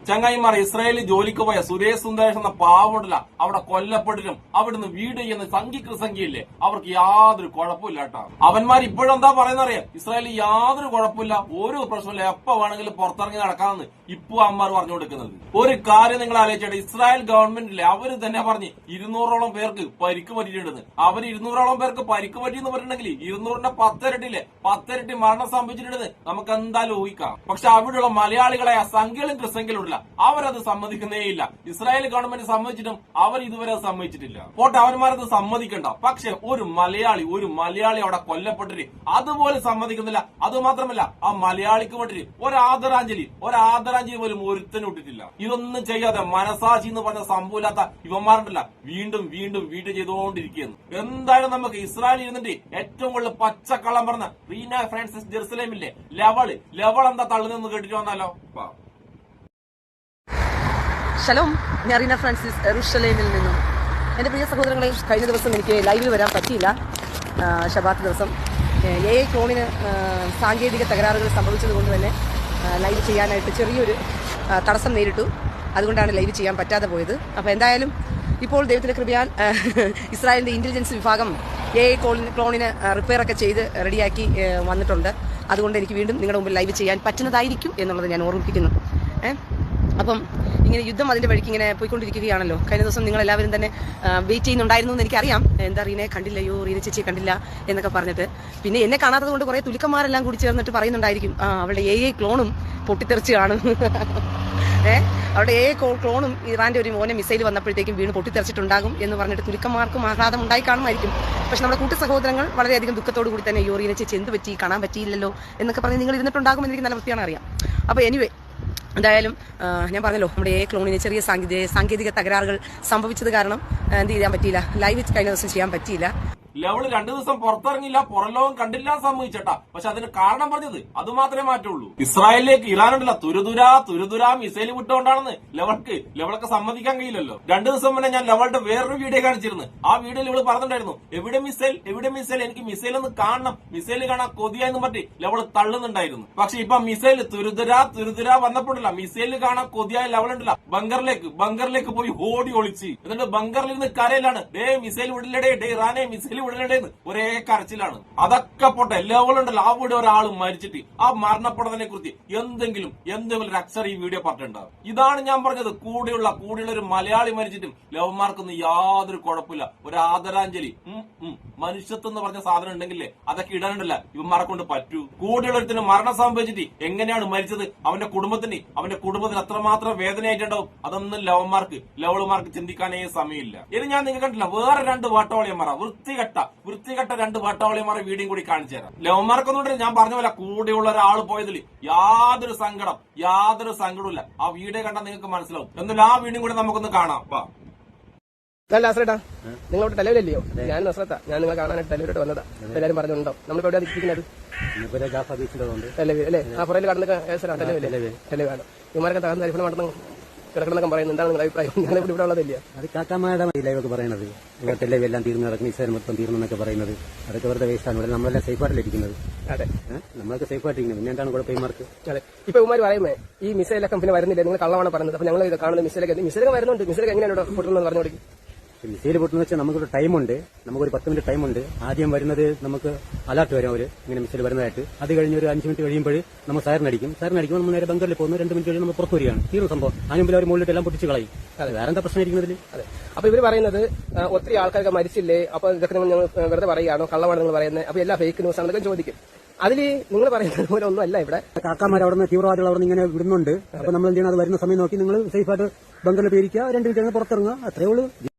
ചങ്ങായിമാർ ഇസ്രായേലിൽ ജോലിക്ക് പോയ സുരേഷ് സുന്ദരേഷ് എന്ന പാവമുണ്ടല്ല അവിടെ കൊല്ലപ്പെട്ടിട്ടും അവിടുന്ന് വീട് ചെയ്യുന്ന സംഖ്യയില്ലേ അവർക്ക് യാതൊരു കുഴപ്പമില്ല കേട്ടോ. അവന്മാർ ഇപ്പോഴും എന്താ പറയുന്നറിയാം, ഇസ്രായേലിൽ യാതൊരു കുഴപ്പമില്ല, ഒരു പ്രശ്നമില്ല, എപ്പോ വേണമെങ്കിലും പുറത്തിറങ്ങി നടക്കാമെന്ന് ഇപ്പൊ അമ്മമാർ പറഞ്ഞു കൊടുക്കുന്നത്. ഒരു കാര്യം നിങ്ങൾ ആലോചിച്ചേട്ടെ, ഇസ്രായേൽ ഗവൺമെന്റിലെ അവര് തന്നെ പറഞ്ഞ് 200ഓളം പേർക്ക് പരിക്ക് പറ്റിയിട്ടുണ്ടെന്ന്. അവർ 200ഓളം പേർക്ക് പരിക്ക് പറ്റിയെന്ന് പറഞ്ഞിട്ടുണ്ടെങ്കിൽ 200ന്റെ 10 ഇരട്ടിയില്ലേ, 10 ഇരട്ടി മരണം സംഭവിച്ചിട്ടുണ്ടെന്ന് നമുക്ക് എന്തായാലും ഊഹിക്കാം. പക്ഷെ അവിടെയുള്ള മലയാളികളായ സംഖ്യകളും ക്രിസംഖ്യയിലുള്ള അവരത് സമ്മതിക്കുന്നേയില്ല. ഇസ്രായേൽ ഗവൺമെന്റ് സമ്മതിച്ചിട്ടും അവർ ഇതുവരെ സമ്മതിച്ചിട്ടില്ല. പോട്ടെ, അവന്മാരത് സമ്മതിക്കണ്ട. പക്ഷെ ഒരു മലയാളി അവിടെ കൊല്ലപ്പെട്ടിട്ട് അതുപോലെ സമ്മതിക്കുന്നില്ല. അതുമാത്രമല്ല, ആ മലയാളിക്ക് വേണ്ടിട്ട് ഒരാദരാഞ്ജലി പോലും ഒരുത്തനും ഇട്ടിട്ടില്ല. ഇതൊന്നും ചെയ്യാതെ മനസാക്ഷി എന്ന് പറഞ്ഞ സംഭവമില്ലാത്ത ഇവന്മാരുണ്ടല്ല വീണ്ടും ചെയ്തുകൊണ്ടിരിക്കുന്നു. എന്തായാലും നമുക്ക് ഇസ്രായേൽ ഇരുന്നിട്ട് ഏറ്റവും കൂടുതൽ പച്ചക്കള്ളം പറഞ്ഞ റീന ഫ്രാൻസിസ് ജെറുസലേമില്ലേ ലെവൾ എന്താ തള്ളുന്നെന്ന് കേട്ടിട്ട് വന്നാലോ. ഷലോം, ഞാൻ റീന ഫ്രാൻസിസ് ജെറുസലേമിൽ നിന്നും. എൻ്റെ പ്രിയ സഹോദരങ്ങളെ, കഴിഞ്ഞ ദിവസം എനിക്ക് ലൈവിൽ വരാൻ പറ്റിയില്ല. ശബാത്ത് ദിവസം AI ക്ലോണിന് സാങ്കേതിക തകരാറുകൾ സംഭവിച്ചതുകൊണ്ട് തന്നെ ലൈവ് ചെയ്യാനായിട്ട് ചെറിയൊരു തടസ്സം നേരിട്ടു. അതുകൊണ്ടാണ് ലൈവ് ചെയ്യാൻ പറ്റാതെ പോയത്. അപ്പോൾ എന്തായാലും ഇപ്പോൾ ദൈവത്തിന്റെ കൃപയാൽ ഇസ്രായേലിന്റെ ഇന്റലിജൻസ് വിഭാഗം AI ക്ലോണിന് റിപ്പയർ ഒക്കെ ചെയ്ത് റെഡിയാക്കി വന്നിട്ടുണ്ട്. അതുകൊണ്ട് എനിക്ക് വീണ്ടും നിങ്ങളുടെ മുമ്പിൽ ലൈവ് ചെയ്യാൻ പറ്റുന്നതായിരിക്കും എന്നുള്ളത് ഞാൻ ഓർമ്മിപ്പിക്കുന്നു. അപ്പം ഇങ്ങനെ യുദ്ധം അതിന്റെ വഴിക്ക് ഇങ്ങനെ പോയിക്കൊണ്ടിരിക്കുകയാണല്ലോ. കഴിഞ്ഞ ദിവസം നിങ്ങൾ എല്ലാവരും തന്നെ വെയിറ്റ് ചെയ്യുന്നുണ്ടായിരുന്നു എന്ന് എനിക്കറിയാം. എന്താ റീനെ കണ്ടില്ലയോ, റീന ചേച്ചിയെ കണ്ടില്ല എന്നൊക്കെ പറഞ്ഞിട്ട്. പിന്നെ എന്നെ കാണാത്തത് കൊണ്ട് കുറെ തുലുക്കന്മാരെല്ലാം കൂടി ചേർന്നിട്ട് പറയുന്നുണ്ടായിരിക്കും, അവളുടെ AI ക്ലോണും പൊട്ടിത്തെറിച്ചാണ്. അവിടെ AI ക്ലോണും ഇറാന്റെ ഒരു മോനെ മിസൈൽ വന്നപ്പോഴത്തേക്കും വീണ് പൊട്ടിത്തെറിച്ചിട്ടുണ്ടാകും എന്ന് പറഞ്ഞിട്ട് തുലുക്കന്മാർക്കും ആഹ്ലാദം ഉണ്ടായി കാണുമായിരിക്കും. പക്ഷെ നമ്മുടെ കൂട്ടു സഹോദരങ്ങൾ വളരെയധികം ദുഃഖത്തോടു കൂടി തന്നെ റീന ചേച്ചി എന്ത് പറ്റി, കാണാൻ പറ്റിയില്ലല്ലോ എന്നൊക്കെ പറഞ്ഞ് നിങ്ങൾ ഇരുന്നിട്ടുണ്ടാകുമെന്ന് എനിക്ക് നല്ല വൃത്തിയാണ് അറിയാം. അപ്പോൾ എനിവേ, എന്തായാലും ഞാൻ പറഞ്ഞല്ലോ, നമ്മുടെ AI ക്ലോണിന് ചെറിയ സാങ്കേതിക തകരാറുകൾ സംഭവിച്ചത് കാരണം എന്ത് ചെയ്യാൻ പറ്റിയില്ല, ലൈവ് കഴിഞ്ഞ ദിവസം ചെയ്യാൻ പറ്റിയില്ല. ലെവള് 2 ദിവസം പുറത്തിറങ്ങില്ല, പുറംലോകം കണ്ടില്ല സംഭവിച്ചേട്ടാ. പക്ഷെ അതിന് കാരണം പറഞ്ഞത് അത് മാത്രമേ മാറ്റുള്ളൂ. ഇസ്രായേലിലേക്ക് ഇറാനുണ്ടല്ല തുരുതുരാ മിസൈൽ വിട്ടുകൊണ്ടാണെന്ന് ലെവൾക്ക് സമ്മതിക്കാൻ കഴിയില്ലല്ലോ. 2 ദിവസം മുന്നേ ഞാൻ ലെവളുടെ വേറൊരു വീഡിയോ കാണിച്ചിരുന്നു. ആ വീഡിയോയിൽ ഇവള് പറഞ്ഞിട്ടുണ്ടായിരുന്നു, എവിടെ മിസൈൽ, എനിക്ക് മിസൈൽ ഒന്ന് കാണണം, മിസൈൽ കാണാൻ കൊതിയായെന്ന് പറഞ്ഞ് ലെവള് തള്ളുന്നുണ്ടായിരുന്നു. പക്ഷെ ഇപ്പൊ മിസൈൽ തുരുതുരാ വന്നപ്പോഴല്ല, മിസൈൽ കാണാൻ കൊതിയായ ലെവളുണ്ടല്ല ബങ്കറിലേക്ക് പോയി ഓടി ഒളിച്ച്, എന്നിട്ട് ബങ്കറിൽ നിന്ന് കരയിലാണ്, മിസൈൽ വിടില്ലടേ, ഇറാനെ മിസൈൽ വിടലേണ്ടേന്ന് ഒരേ കരച്ചിലാണ്. അതൊക്കെ പോട്ടെ, ലെവലുണ്ടല്ലോ, അവിടെ ഒരാൾ മരിച്ചിട്ട് ആ മരണപ്പെടുന്നതിനെ കുറിച്ച് എന്തെങ്കിലും ഒരു അക്ഷരം ഈ വീഡിയോ പറഞ്ഞിട്ടുണ്ടാവും. ഇതാണ് ഞാൻ പറഞ്ഞത്, കൂടെയുള്ള ഒരു മലയാളി മരിച്ചിട്ടും ലവന്മാർക്കൊന്നും യാതൊരു കുഴപ്പമില്ല. ഒരു ആദരാഞ്ജലി, മനുഷ്യത്വം എന്ന് പറഞ്ഞ സാധനം ഉണ്ടെങ്കിലേ അതൊക്കെ ഇടാനുണ്ടല്ല ഇവന്മാരെ കൊണ്ട് പറ്റൂ. കൂടെയുള്ളൊരുത്തിന് മരണം സംഭവിച്ചിട്ട് എങ്ങനെയാണ് മരിച്ചത്, അവന്റെ കുടുംബത്തിന് അത്രമാത്രം വേദനയായിട്ടുണ്ടാവും. അതൊന്നും ലവളുമാർക്ക് ചിന്തിക്കാനേ സമയമില്ല. ഇനി ഞാൻ നിങ്ങൾ കണ്ടില്ല, വേറെ 2 വാട്ടോളിയന്മാർ വൃത്തികെട്ട 2 വാട്ടോളിയന്മാരെ വീഡിയോ കൂടി കാണിച്ചു തരാം. ലവന്മാർക്കൊന്നും ഞാൻ പറഞ്ഞ പോലെ കൂടെയുള്ള ഒരാൾ പോയതിൽ യാതൊരു സങ്കടമില്ല. ആ വീഡിയോ കണ്ടാൽ നിങ്ങൾക്ക് മനസ്സിലാവും. എന്നാലും ആ വീഡിയോ കൂടി നമുക്കൊന്ന് കാണാം. നസ്രട്ടാ, നിങ്ങളോട് ടെലവിലല്ലയോ? ഞാൻ നസ്രത്താ, ഞാൻ നിങ്ങളെ കാണാനായിട്ട് ടെലവിലോട്ട് വന്നതാ. എല്ലാവരും പറഞ്ഞുണ്ടോ നമ്മളിപ്പോ എവിടെയാണ് ഇരിക്കുന്നത്? ടെലവി അല്ലേ? ആ പുറയിൽ കടന്നൊക്കെ ടെലവിയാണ്. ഇവന്മാരൊക്കെ തകർന്ന് അരിഫണം നടന്നു കിടക്കണമെന്നൊക്കെ പറയുന്നത്. എന്താണ് നിങ്ങളുടെ അഭിപ്രായം? ഞാനിവിടെ ഇവിടെ ഉള്ളതില്ല. അത് കാക്കാമാരുടെ ലൈവൊക്കെ പറയുന്നത്, ടെലവി എല്ലാം തീർന്നു നടക്കും, മിസൈൽ മൊത്തം തീർന്നു എന്നൊക്കെ പറയുന്നത് അതൊക്കെ വെറുതെ വേസ്റ്റാണ്. ഇവിടെ നമ്മളെല്ലാം സേഫായിട്ടിരിക്കുന്നത്. അതെ, നമ്മളൊക്കെ സേഫായിട്ടിരിക്കുന്നത്. പിന്നെ എന്താണ് കുഴപ്പം ഇമാർക്ക്? അതെ, ഇപ്പൊ ഇവന്മാർ പറയുന്നത് ഈ മിസൈലൊക്കെ പിന്നെ വരുന്നില്ല, നിങ്ങൾ കള്ളമാണ് പറയുന്നത്. അപ്പൊ ഞങ്ങൾ ഇത് കാണുന്നത് മിസൈലൊക്കെ വരുന്നുണ്ട്. മിസൈലൊക്കെ എങ്ങനെയാണ് പൊട്ടുന്നത് പറഞ്ഞു കൊടുക്കും. മിസൈൽ പൊട്ടുന്ന വെച്ചാൽ നമുക്കൊരു ടൈമുണ്ട്, നമുക്കൊരു 10 മിനിറ്റ് ടൈമുണ്ട്. ആദ്യം വരുന്നത് നമുക്ക് അലർട്ട് വരും, അവര് ഇങ്ങനെ മിസൈൽ വരുന്നതായിട്ട്. അത് കഴിഞ്ഞ് ഒരു 5 മിനിറ്റ് കഴിയുമ്പോൾ നമ്മൾ സൈറനടിക്കുമ്പോൾ നമ്മൾ നേരെ ബംഗറിൽ പോകുന്നു. 2 മിനിറ്റ് കഴിഞ്ഞ് നമ്മൾ പുറത്തു വരികയാണ്. തീർന്ന സംഭവം. അതിന് മുമ്പിൽ അവർ മുകളിലിട്ട് എല്ലാം പൊട്ടിച്ച് കളയും. വേറെ എന്താ പ്രശ്നം ഇരിക്കുന്നതിൽ? അതെ, അപ്പൊ ഇവര് പറയുന്നത് ഒത്തിരി ആൾക്കാരൊക്കെ മരിച്ചില്ലേ, അപ്പൊ ഇതൊക്കെ ഞങ്ങൾ വെറുതെ പറയുകയാണോ, കള്ളമാണ് നിങ്ങൾ പറയുന്നത്, അപ്പൊ എല്ലാ ഫേക്ക് ന്യൂസ് ആണെന്നൊക്കെ ചോദിക്കും. അതിൽ നിങ്ങൾ പറയുന്നത് പോലെ ഒന്നും അല്ല. ഇവിടെ കാക്കാമാർ അവിടെ നിന്ന് തീവ്രവാദികൾ അവിടെ നിന്ന് ഇങ്ങനെ വിടുന്നുണ്ട്. അപ്പൊ നമ്മൾ എന്ത് ചെയ്യണം, അത് വരുന്ന സമയം നോക്കി നിങ്ങൾ സേഫായിട്ട് ബംഗറിൽ പേരിക്കുക, 2 മിനിറ്റ് പുറത്തിറങ്ങുക, അത്രേ ഉള്ളൂ.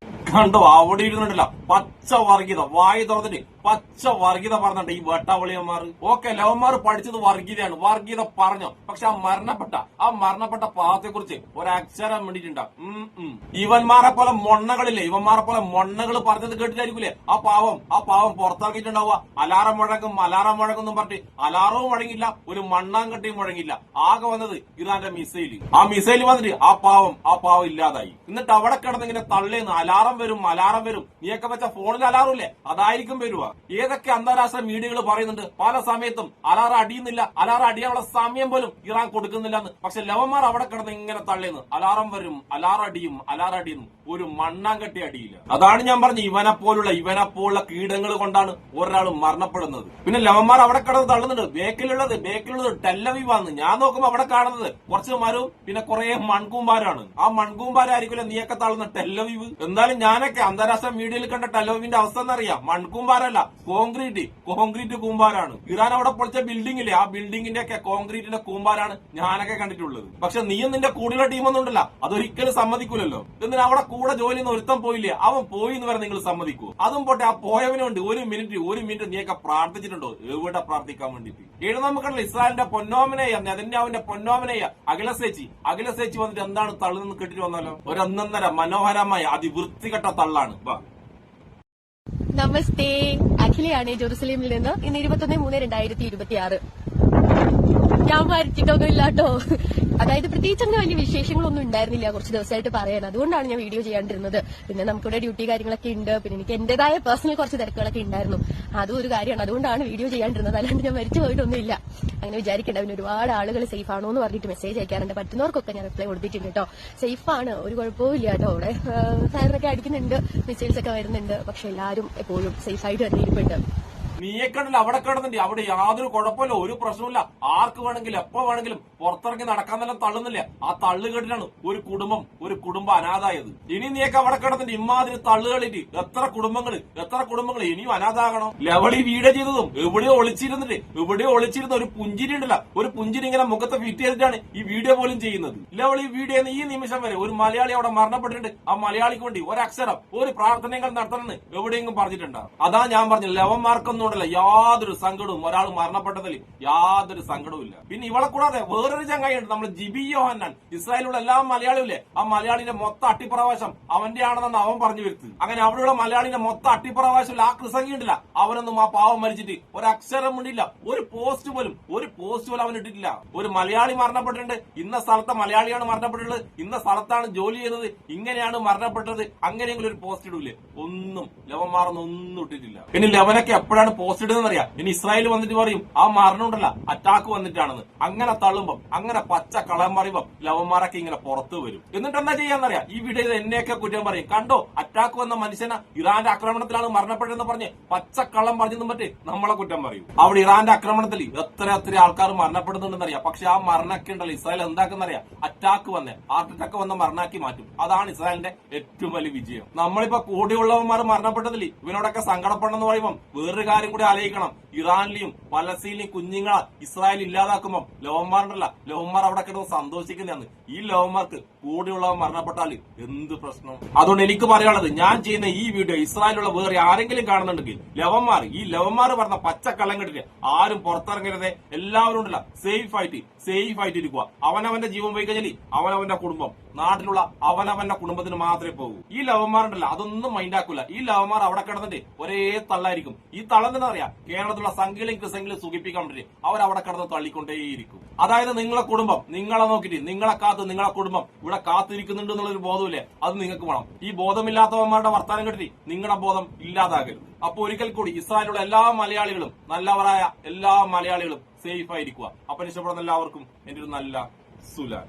കണ്ടോ, അവിടെ ഇരുന്നിട്ടില്ല പച്ച വർഗീയത, വായി തുറന്നിട്ട് പച്ച വർഗീയത പറഞ്ഞിട്ട് ഈ വെട്ടാവളിയന്മാർ. ഓക്കെ, ലവന്മാർ പഠിച്ചത് വർഗീയതയാണ്, വർഗീയത പറഞ്ഞോ. പക്ഷെ ആ മരണപ്പെട്ട പാവത്തെ കുറിച്ച് ഒരക്ഷരം വേണ്ടിയിട്ടുണ്ടാവും. ഇവന്മാരെ പോലെ മൊണ്ണകൾ പറഞ്ഞത് കേട്ടിട്ടായിരിക്കൂലേ ആ പാവം പുറത്താക്കിയിട്ടുണ്ടാവുക. അലാറം മുഴങ്ങും പറഞ്ഞിട്ട് അലാറവും മുഴങ്ങില്ല, ഒരു മണ്ണാങ്കട്ടിയും മുഴങ്ങില്ല. ആകെ വന്നത് ഇറാന്റെ മിസൈൽ. ആ മിസൈൽ വന്നിട്ട് ആ പാവം ഇല്ലാതായി. എന്നിട്ട് അവിടെ കിടന്നിങ്ങനെ തള്ളേന്ന് അലാറം വരും. നീയൊക്കെ വെച്ച ഫോണിൽ അലാറുമില്ലേ, അതായിരിക്കും വരുക. ഏതൊക്കെ അന്താരാഷ്ട്ര മീഡിയകൾ പറയുന്നുണ്ട് പല സമയത്തും അലാറ അടിയുന്നില്ല, അലാറ അടിയാനുള്ള സമയം പോലും ഇറാൻ കൊടുക്കുന്നില്ല എന്ന്. പക്ഷെ ലവന്മാർ അവിടെ കിടന്ന് ഇങ്ങനെ തള്ളിയെന്ന് അലാറം വരും, അലാറടിയും, അലാറടിയും, ഒരു മണ്ണാങ്കട്ടി അടിയില്ല. അതാണ് ഞാൻ പറഞ്ഞ ഇവനെ പോലുള്ള കീടങ്ങൾ കൊണ്ടാണ് ഒരാൾ മരണപ്പെടുന്നത്. പിന്നെ ലവന്മാർ അവിടെ കിടന്ന് തള്ളുന്നുണ്ട്. ബേക്കിലുള്ളത് ടെല്ലവീവാന്ന്. ഞാൻ നോക്കുമ്പോ അവിടെ കാണുന്നത് കുറച്ച് മരവും പിന്നെ കുറെ മൺകൂമ്പാരാണ്. ആ മൺകൂമ്പാരായിരിക്കില്ല നീയൊക്കെ തള്ളുന്ന ടെല്ലവീവ്. എന്തായാലും ഞാനൊക്കെ അന്താരാഷ്ട്ര മീഡിയയിൽ കണ്ട ടെല്ലവീവിന്റെ അവസ്ഥ എന്നറിയാം. മൺകൂമ്പാരല്ല, കോൺക്രീറ്റ് കൂമ്പാരാണ്. ഇറാൻ അവിടെ പൊളിച്ച ബിൽഡിംഗ് ഇല്ലേ, ആ ബിൽഡിംഗിന്റെ ഒക്കെ കോൺക്രീറ്റിന്റെ കൂമ്പാരാണ് ഞാനൊക്കെ കണ്ടിട്ടുള്ളത്. പക്ഷെ നീയും നിന്റെ കൂടെയുള്ള ടീമൊന്നും ഉണ്ടല്ല, അതൊരിക്കലും സമ്മതിക്കൂലല്ലോ. എന്നിട്ട് അവിടെ കൂടെ ജോലി ചെയ്യുന്ന ഒരുത്തം പോയില്ലേ, അവൻ പോയി എന്ന് വരെ നിങ്ങൾ സമ്മതിക്കൂ? അതും പോട്ടെ, ആ പോയവനുണ്ട് ഒരു മിനിറ്റ് നീയൊക്കെ പ്രാർത്ഥിച്ചിട്ടുണ്ടോ? എവിടെ പ്രാർത്ഥിക്കാൻ വേണ്ടിട്ട്? ഏഴ് നമുക്കല്ല ഇസ്രായേലിന്റെ പൊന്നോമനയ നെതന്യാഹുവിന്റെ പൊന്നോമനയ അഖിലസേച്ചി വന്നിട്ട് എന്താണ് തള്ളുന്ന് കേട്ടിട്ട് വന്നാലോ? ഒരൊന്നര മനോഹരമായ അതിവൃത്തികെട്ട തള്ളാണ്. നമസ്തേ, അഖിലയാണ് ജെറുസലേമിൽ നിന്ന്. ഇന്ന് 21/3/2026. ഞാൻ മരിച്ചിട്ടൊന്നും ഇല്ലാട്ടോ. അതായത് പ്രത്യേകിച്ച് അങ്ങനെ വലിയ വിശേഷങ്ങളൊന്നും ഉണ്ടായിരുന്നില്ല കുറച്ച് ദിവസമായിട്ട് പറയാൻ. അതുകൊണ്ടാണ് ഞാൻ വീഡിയോ ചെയ്യാണ്ടിരുന്നത്. പിന്നെ നമുക്കിവിടെ ഡ്യൂട്ടി കാര്യങ്ങളൊക്കെ ഉണ്ട്. പിന്നെ എനിക്ക് എന്റേതായ പേഴ്സണൽ കുറച്ച് തിരക്കുകളൊക്കെ ഉണ്ടായിരുന്നു. അതും ഒരു കാര്യമാണ്. അതുകൊണ്ടാണ് വീഡിയോ ചെയ്യാണ്ടിരുന്നത്. അല്ലാണ്ട് ഞാൻ മരിച്ചു പോയിട്ടൊന്നുമില്ല. അങ്ങനെ വിചാരിക്കേണ്ട. പിന്നെ ഒരുപാട് ആളുകൾ സേഫ് ആണോ എന്ന് പറഞ്ഞിട്ട് മെസ്സേജ് അയക്കാറുണ്ട്. പറ്റുന്നവർക്കൊക്കെ ഞാൻ റിപ്ലൈ കൊടുത്തിട്ടുണ്ട് കേട്ടോ. സേഫാണ്, ഒരു കുഴപ്പവും ഇല്ല കേട്ടോ. അവിടെ ഫയറൊക്കെ അടിക്കുന്നുണ്ട്, മിസൈൽസ് ഒക്കെ വരുന്നുണ്ട്. പക്ഷെ എല്ലാവരും എപ്പോഴും സേഫായിട്ട് തന്നെ ഇരിപ്പുണ്ട്. നീയെ കണ്ടില്ല അവിടെ കിടന്നിട്ട് അവിടെ യാതൊരു കുഴപ്പമില്ല, ഒരു പ്രശ്നമില്ല. ആർക്ക് വേണമെങ്കിലും എപ്പോ വേണമെങ്കിലും പുറത്തിറങ്ങി നടക്കാൻ തന്നെ തള്ളുന്നില്ല. ആ തള്ളു കേട്ടിട്ടാണ് ഒരു കുടുംബം അനാഥായത്. ഇനി നീയൊക്കെ അവിടെ കിടന്നിട്ട് ഇമാതിരി തള്ളുകളിട്ട് എത്ര കുടുംബങ്ങൾ ഇനിയും അനാഥാകണം. ലവളി വീഡിയോ ചെയ്തതും എവിടെയോ ഒളിച്ചിരുന്ന ഒരു പുഞ്ചിരി ഉണ്ടല്ല, ഒരു പുഞ്ചിരി ഇങ്ങനെ മുഖത്ത് ഫിറ്റ് ചെയ്തിട്ടാണ് ഈ വീഡിയോ പോലും ചെയ്യുന്നത്. ലവളി വീഡിയോ ഈ നിമിഷം വരെ ഒരു മലയാളി അവിടെ മരണപ്പെട്ടിട്ടുണ്ട്. ആ മലയാളിക്ക് വേണ്ടി ഒരക്ഷരം ഒരു പ്രാർത്ഥനകൾ നടത്തണമെന്ന് എവിടെയെങ്കിലും പറഞ്ഞിട്ടുണ്ടോ? അതാ ഞാൻ പറഞ്ഞു, ലവന്മാർക്കൊന്നും യാതൊരു സങ്കടവും, ഒരാൾ മരണപ്പെട്ടതിൽ യാതൊരു സങ്കടവും ഇല്ല. പിന്നെ ഇവളെ കൂടാതെ വേറൊരു ചങ്ങായിയുണ്ട്, നമ്മൾ ജിബി യോഹന്നാൻ. ഇസ്രായേലിലുള്ള എല്ലാ മലയാളിയും ഇല്ലേ, ആ മലയാളിന്റെ മൊത്തം അട്ടിപ്രവാസം അവന്റെ ആണെന്ന് അവൻ പറഞ്ഞു വരുത്ത്. അങ്ങനെ അവിടെയുള്ള മലയാളിന്റെ മൊത്തം അട്ടിപ്രവാസം ആ കൃസംഗി ഉണ്ടല്ല, അവനൊന്നും ആ പാവം മരിച്ചിട്ട് ഒരക്ഷരം ഉണ്ടില്ല, ഒരു പോസ്റ്റ് പോലും അവൻ ഇട്ടിട്ടില്ല. ഒരു മലയാളി മരണപ്പെട്ടിട്ടുണ്ട്, ഇന്ന സ്ഥലത്തെ മലയാളിയാണ് മരണപ്പെട്ടിട്ടുള്ളത്, ഇന്ന സ്ഥലത്താണ് ജോലി ചെയ്യുന്നത്, ഇങ്ങനെയാണ് മരണപ്പെട്ടത്, അങ്ങനെയെങ്കിലും ഒരു പോസ്റ്റ് ഇടൂലേ? ഒന്നും ലവന്മാരൊന്നും ഇട്ടിട്ടില്ല. ഇനി ലവനൊക്കെ എപ്പോഴാണ് പോസ്റ്റ് ഇടുന്നറിയാം? ഇനി ഇസ്രായേൽ വന്നിട്ട് പറയും ആ മരണം ഉണ്ടല്ല അറ്റാക്ക് വന്നിട്ടാണെന്ന്. അങ്ങനെ തള്ളുമ്പം, അങ്ങനെ പച്ച കളം പറയുമ്പം ലവന്മാരൊക്കെ ഇങ്ങനെ പുറത്തു വരും. എന്നിട്ട് എന്താ ചെയ്യാന്നറിയാം? ഈ വീഡിയോയിൽ എന്നെയൊക്കെ കുറ്റം പറയും. കണ്ടോ, അറ്റാക്ക് വന്ന മനുഷ്യനെ ഇറാന്റെ ആക്രമണത്തിലാണ് മരണപ്പെട്ടതെന്ന് പറഞ്ഞ് പച്ചക്കള്ളം പറഞ്ഞെന്നും പറ്റി നമ്മളെ കുറ്റം പറയും. അവിടെ ഇറാന്റെ ആക്രമണത്തിൽ എത്ര ആൾക്കാർ മരണപ്പെടുന്നുണ്ടെന്നറിയാം. പക്ഷെ ആ മരണമൊക്കെ ഉണ്ടല്ലോ ഇസ്രായേൽ എന്താക്കുന്നറിയാം? അറ്റാക്ക് വന്ന് ഹാർട്ട് അറ്റാക്ക് വന്ന മരണാക്കി മാറ്റും. അതാണ് ഇസ്രായേലിന്റെ ഏറ്റവും വലിയ വിജയം. നമ്മളിപ്പോ കൂടെയുള്ളവന്മാർ മരണപ്പെട്ടതിൽ ഇവനോടൊക്കെ സങ്കടപ്പെടണമെന്ന് പറയുമ്പോൾ വേറൊരു കാര്യം കൂടി ആലോചിക്കണം. ഇറാനിലെയും പലസ്തീനിലെയും കുഞ്ഞുങ്ങളെ ഇസ്രായേൽ ഇല്ലാതാക്കുമ്പോൾ ലവന്മാർ അവിടെ കിടന്ന് സന്തോഷിക്കുന്നതാണ്. ഈ ലവന്മാർക്ക് കൂടെയുള്ളവൻ മരണപ്പെട്ടാൽ എന്ത് പ്രശ്നം? അതുകൊണ്ട് എനിക്ക് പറയാനുള്ളത്, ഞാൻ ചെയ്യുന്ന ഈ വീഡിയോ ഇസ്രായേലുള്ള വേറെ ആരെങ്കിലും കാണുന്നുണ്ടെങ്കിൽ ഈ ലവന്മാർ പറഞ്ഞ പച്ചക്കള്ളം കെട്ടിട്ട് ആരും പുറത്തിറങ്ങരുതേ. എല്ലാവരും ഉണ്ടല്ല സേഫ് ആയിട്ട് ഇരിക്കുക. അവനവന്റെ ജീവൻ പോയി കഴിഞ്ഞാൽ അവനവന്റെ കുടുംബം, നാട്ടിലുള്ള അവനവന്റെ കുടുംബത്തിന് മാത്രമേ പോകൂ. ഈ ലവന്മാരുണ്ടല്ല അതൊന്നും മൈൻഡാക്കൂല. ഈ ലവന്മാർ അവിടെ കിടന്നിട്ട് ഒരേ തള്ളായിരിക്കും. ഈ തള്ളെന്ന് പറയാ കേരളത്തിലുള്ള സംഖ്യയിലും സുഖിപ്പിക്കാൻ വേണ്ടി അവരവിടെ കിടന്ന് തള്ളിക്കൊണ്ടേയിരിക്കും. അതായത് നിങ്ങളെ കുടുംബം നിങ്ങളെ നോക്കിയിട്ട് നിങ്ങളെ കുടുംബം ഇവിടെ കാത്തിരിക്കുന്നുണ്ട് എന്നുള്ളൊരു ബോധമില്ലേ, അത് നിങ്ങൾക്ക് വേണം. ഈ ബോധമില്ലാത്തവന്മാരുടെ വർത്താനം കേട്ടിട്ട് നിങ്ങളുടെ ബോധം ഇല്ലാതാകരുത്. അപ്പൊ ഒരിക്കൽ കൂടി ഇസ്രായേലിലുള്ള എല്ലാ മലയാളികളും, നല്ലവരായ എല്ലാ മലയാളികളും സേഫ് ആയിരിക്കുക. അപ്പൊ ഇഷ്ടപ്പെടുന്ന എല്ലാവർക്കും എന്റെ ഒരു നല്ല സുലാൻ.